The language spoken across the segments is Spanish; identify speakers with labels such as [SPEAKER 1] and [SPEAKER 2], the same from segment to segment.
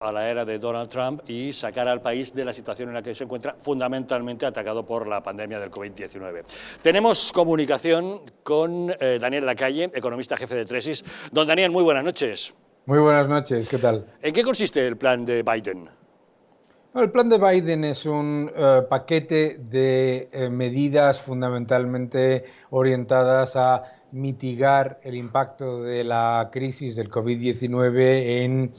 [SPEAKER 1] a la era de Donald Trump y sacar al país de la situación en la que se encuentra, fundamentalmente atacado por la pandemia del COVID-19. Tenemos comunicación con Daniel Lacalle, economista jefe de Tresis. Don Daniel, muy buenas noches.
[SPEAKER 2] Muy buenas noches, ¿qué tal?
[SPEAKER 1] ¿En qué consiste el plan de Biden?
[SPEAKER 2] El plan de Biden es un paquete de medidas fundamentalmente orientadas a mitigar el impacto de la crisis del COVID-19 en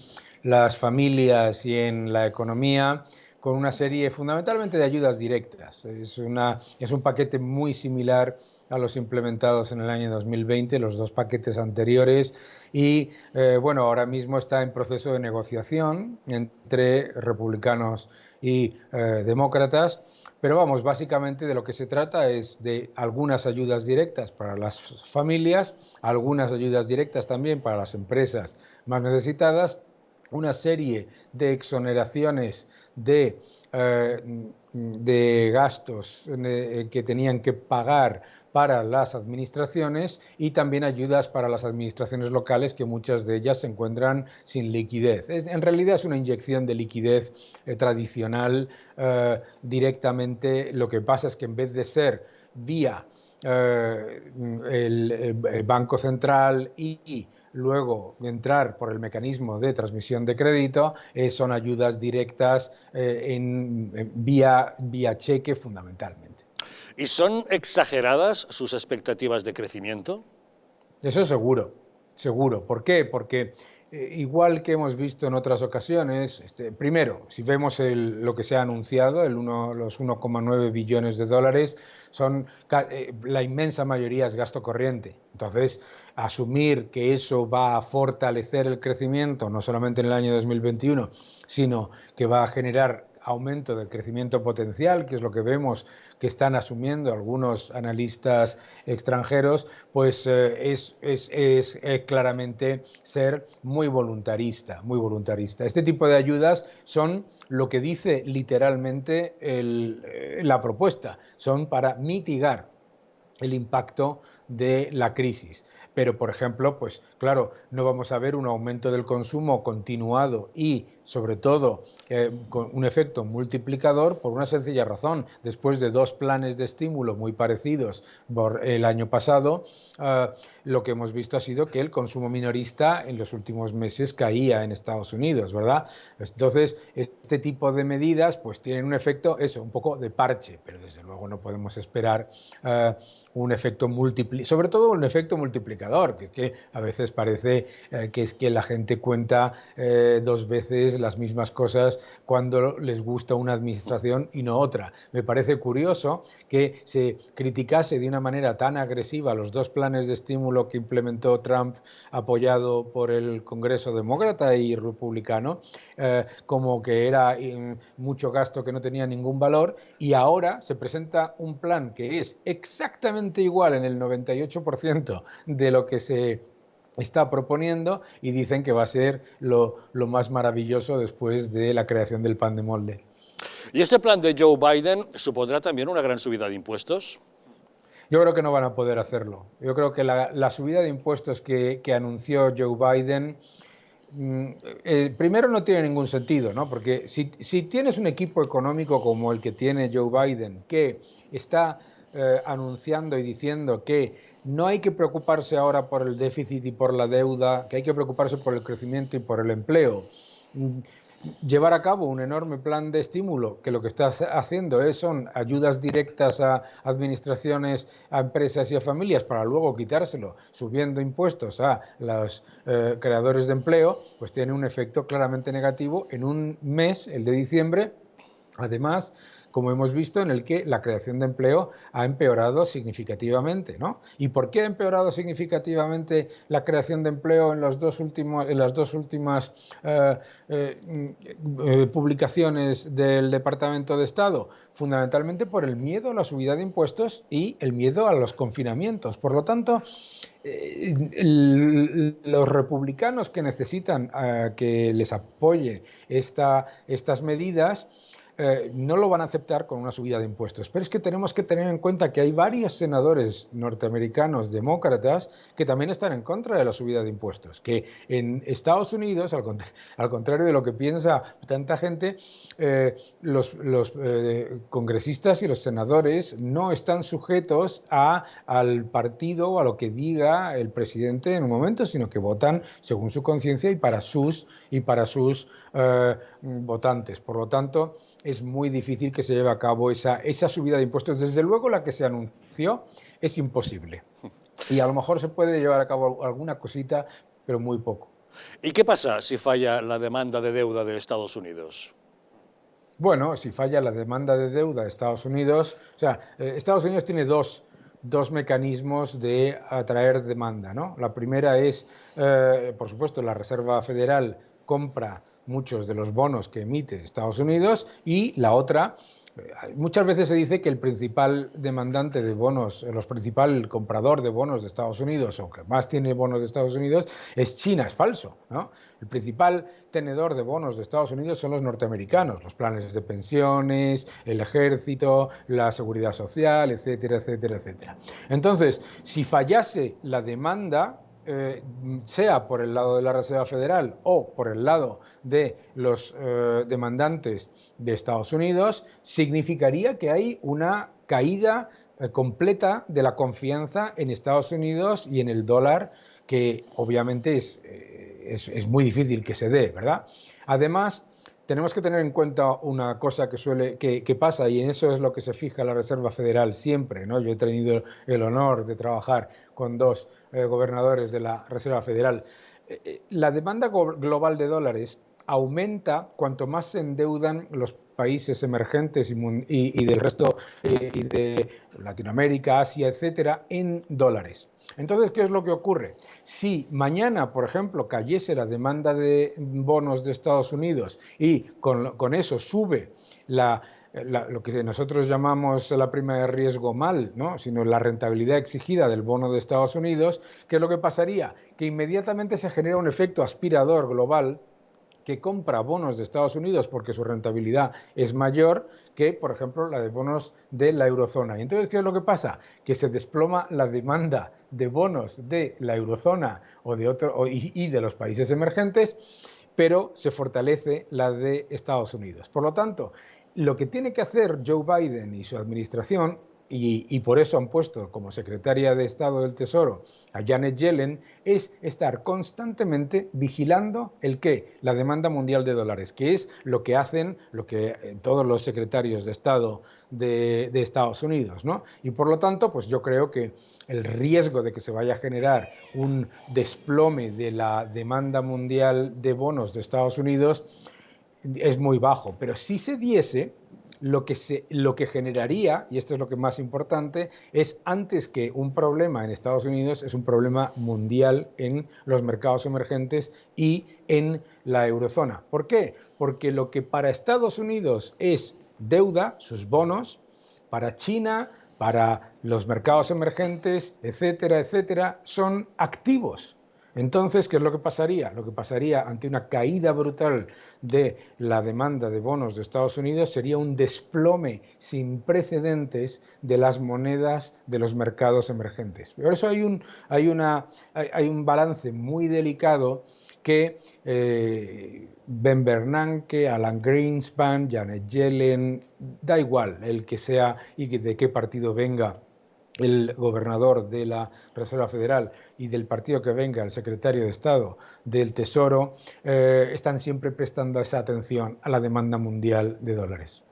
[SPEAKER 2] las familias y en la economía, con una serie fundamentalmente de ayudas directas. Es un paquete muy similar a los implementados en el año 2020, los dos paquetes anteriores, y bueno, ahora mismo está en proceso de negociación entre republicanos y demócratas, pero vamos, básicamente de lo que se trata es de algunas ayudas directas para las familias, algunas ayudas directas también para las empresas más necesitadas, una serie de exoneraciones de gastos que tenían que pagar para las administraciones y también ayudas para las administraciones locales, que muchas de ellas se encuentran sin liquidez. En realidad es una inyección de liquidez tradicional directamente. Lo que pasa es que en vez de ser vía el Banco Central y luego entrar por el mecanismo de transmisión de crédito, son ayudas directas vía cheque fundamentalmente.
[SPEAKER 1] ¿Y son exageradas sus expectativas de crecimiento?
[SPEAKER 2] Eso seguro, seguro. ¿Por qué? Porque igual que hemos visto en otras ocasiones, primero, si vemos lo que se ha anunciado, los 1,9 billones de dólares, la inmensa mayoría es gasto corriente. Entonces, asumir que eso va a fortalecer el crecimiento, no solamente en el año 2021, sino que va a generar aumento del crecimiento potencial, que es lo que vemos que están asumiendo algunos analistas extranjeros, pues es claramente ser muy voluntarista, muy voluntarista. Este tipo de ayudas son lo que dice literalmente la propuesta, son para mitigar el impacto de la crisis. Pero, por ejemplo, pues claro, no vamos a ver un aumento del consumo continuado y, sobre todo, con un efecto multiplicador por una sencilla razón. Después de dos planes de estímulo muy parecidos por el año pasado, lo que hemos visto ha sido que el consumo minorista en los últimos meses caía en Estados Unidos, ¿verdad? Entonces, este tipo de medidas pues tienen un efecto, eso, un poco de parche, pero desde luego no podemos esperar un efecto sobre todo un efecto multiplicador, que a veces parece que es que la gente cuenta dos veces las mismas cosas cuando les gusta una administración y no otra. Me parece curioso que se criticase de una manera tan agresiva los dos planes de estímulo que implementó Trump, apoyado por el Congreso demócrata y republicano, como que era mucho gasto que no tenía ningún valor, y ahora se presenta un plan que es exactamente igual en el 98% de lo que se está proponiendo, y dicen que va a ser lo más maravilloso después de la creación del pan de molde.
[SPEAKER 1] ¿Y este plan de Joe Biden supondrá también una gran subida de impuestos?
[SPEAKER 2] Yo creo que no van a poder hacerlo. Yo creo que la subida de impuestos que anunció Joe Biden, primero no tiene ningún sentido, ¿no? Porque si tienes un equipo económico como el que tiene Joe Biden, que está anunciando y diciendo que no hay que preocuparse ahora por el déficit y por la deuda, que hay que preocuparse por el crecimiento y por el empleo, llevar a cabo un enorme plan de estímulo que lo que está haciendo son ayudas directas a administraciones, a empresas y a familias para luego quitárselo subiendo impuestos a los creadores de empleo, pues tiene un efecto claramente negativo en un mes, el de diciembre, además, como hemos visto, en el que la creación de empleo ha empeorado significativamente, ¿no? ¿Y por qué ha empeorado significativamente la creación de empleo en las dos últimas publicaciones del Departamento de Estado? Fundamentalmente por el miedo a la subida de impuestos y el miedo a los confinamientos. Por lo tanto, los republicanos que necesitan que les apoye estas medidas no lo van a aceptar con una subida de impuestos. Pero es que tenemos que tener en cuenta que hay varios senadores norteamericanos demócratas que también están en contra de la subida de impuestos, que en Estados Unidos, al contrario de lo que piensa tanta gente, los congresistas y los senadores no están sujetos al partido o a lo que diga el presidente en un momento, sino que votan según su conciencia y para sus votantes. Por lo tanto, es muy difícil que se lleve a cabo esa subida de impuestos. Desde luego, la que se anunció es imposible. Y a lo mejor se puede llevar a cabo alguna cosita, pero muy poco.
[SPEAKER 1] ¿Y qué pasa si falla la demanda de deuda de Estados Unidos?
[SPEAKER 2] Bueno, si falla la demanda de deuda de Estados Unidos, o sea, Estados Unidos tiene dos mecanismos de atraer demanda, ¿no? La primera es, por supuesto, la Reserva Federal compra muchos de los bonos que emite Estados Unidos, y la otra, muchas veces se dice que el principal demandante de bonos, el principal comprador de bonos de Estados Unidos, o que más tiene bonos de Estados Unidos, es China. Es falso, ¿no? El principal tenedor de bonos de Estados Unidos son los norteamericanos, los planes de pensiones, el ejército, la seguridad social, etcétera, etcétera, etcétera. Entonces, si fallase la demanda, sea por el lado de la Reserva Federal o por el lado de los demandantes de Estados Unidos, significaría que hay una caída completa de la confianza en Estados Unidos y en el dólar, que obviamente es muy difícil que se dé, ¿verdad? Además, tenemos que tener en cuenta una cosa que pasa, y en eso es lo que se fija la Reserva Federal siempre, ¿no? Yo he tenido el honor de trabajar con dos gobernadores de la Reserva Federal. La demanda global de dólares aumenta cuanto más se endeudan los países emergentes y del resto, y de Latinoamérica, Asia, etcétera, en dólares. Entonces, ¿qué es lo que ocurre? Si mañana, por ejemplo, cayese la demanda de bonos de Estados Unidos y con eso sube lo que nosotros llamamos la prima de riesgo mal, ¿no? Sino la rentabilidad exigida del bono de Estados Unidos, ¿qué es lo que pasaría? Que inmediatamente se genera un efecto aspirador global que compra bonos de Estados Unidos porque su rentabilidad es mayor que, por ejemplo, la de bonos de la eurozona. Y entonces, ¿qué es lo que pasa? Que se desploma la demanda de bonos de la eurozona y de los países emergentes, pero se fortalece la de Estados Unidos. Por lo tanto, lo que tiene que hacer Joe Biden y su administración, y por eso han puesto como secretaria de Estado del Tesoro a Janet Yellen, es estar constantemente vigilando la demanda mundial de dólares, que es lo que hacen todos los secretarios de Estado de Estados Unidos, ¿no? Y por lo tanto, pues yo creo que el riesgo de que se vaya a generar un desplome de la demanda mundial de bonos de Estados Unidos es muy bajo, pero si se diese, lo que generaría, y esto es lo que más importante, es, antes que un problema en Estados Unidos, es un problema mundial en los mercados emergentes y en la eurozona. ¿Por qué? Porque lo que para Estados Unidos es deuda, sus bonos, para China, para los mercados emergentes, etcétera, etcétera, son activos. Entonces, ¿qué es lo que pasaría? Lo que pasaría ante una caída brutal de la demanda de bonos de Estados Unidos sería un desplome sin precedentes de las monedas de los mercados emergentes. Por eso hay un balance muy delicado que Ben Bernanke, Alan Greenspan, Janet Yellen, da igual el que sea y de qué partido venga el gobernador de la Reserva Federal y del partido que venga el secretario de Estado del Tesoro, están siempre prestando esa atención a la demanda mundial de dólares.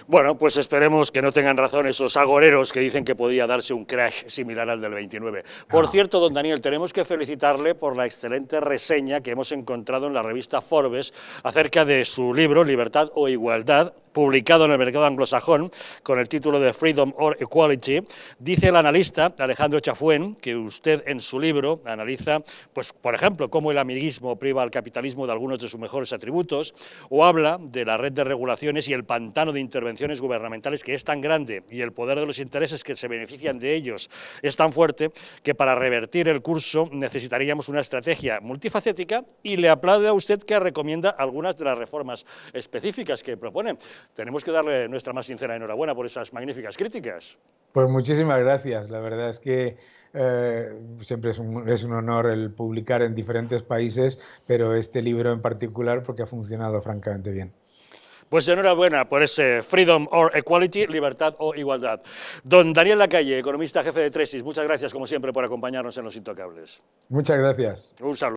[SPEAKER 1] Bueno, pues esperemos que no tengan razón esos agoreros que dicen que podría darse un crash similar al del 29. Por cierto, don Daniel, tenemos que felicitarle por la excelente reseña que hemos encontrado en la revista Forbes acerca de su libro Libertad o Igualdad, publicado en el mercado anglosajón con el título de Freedom or Equality. Dice el analista Alejandro Chafuen que usted en su libro analiza, pues, por ejemplo, cómo el amiguismo priva al capitalismo de algunos de sus mejores atributos, o habla de la red de regulaciones y el pantano de intervención subvenciones gubernamentales, que es tan grande y el poder de los intereses que se benefician de ellos es tan fuerte, que para revertir el curso necesitaríamos una estrategia multifacética, y le aplaude a usted que recomienda algunas de las reformas específicas que propone. Tenemos que darle nuestra más sincera enhorabuena por esas magníficas críticas.
[SPEAKER 2] Pues muchísimas gracias. La verdad es que siempre es un honor el publicar en diferentes países, pero este libro en particular porque ha funcionado francamente bien.
[SPEAKER 1] Pues enhorabuena por ese Freedom or Equality, libertad o igualdad. Don Daniel Lacalle, economista jefe de Tresis, muchas gracias como siempre por acompañarnos en Los Intocables.
[SPEAKER 2] Muchas gracias.
[SPEAKER 1] Un saludo.